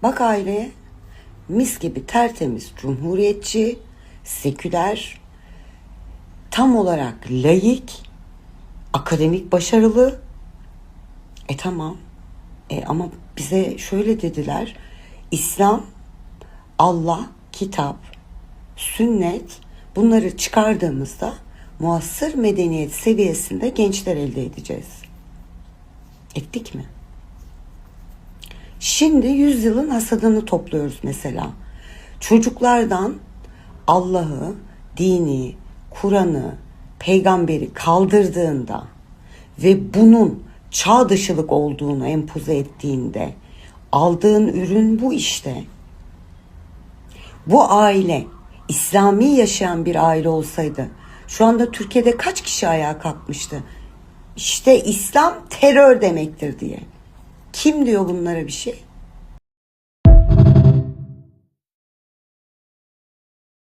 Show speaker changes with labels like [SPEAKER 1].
[SPEAKER 1] Bak aileye, mis gibi tertemiz, cumhuriyetçi, seküler, tam olarak laik, akademik başarılı. Tamam. Ama bize şöyle dediler. İslam, Allah, kitap, sünnet, bunları çıkardığımızda muasır medeniyet seviyesinde gençler elde edeceğiz. Ettik mi? Şimdi 100 yılın hasadını topluyoruz mesela. Çocuklardan Allah'ı, dini, Kur'an'ı, peygamberi kaldırdığında ve bunun çağ dışılık olduğunu empoze ettiğinde aldığın ürün bu işte. Bu aile İslami yaşayan bir aile olsaydı şu anda Türkiye'de kaç kişi ayağa kalkmıştı? İşte İslam terör demektir diye. Kim diyor bunlara bir şey?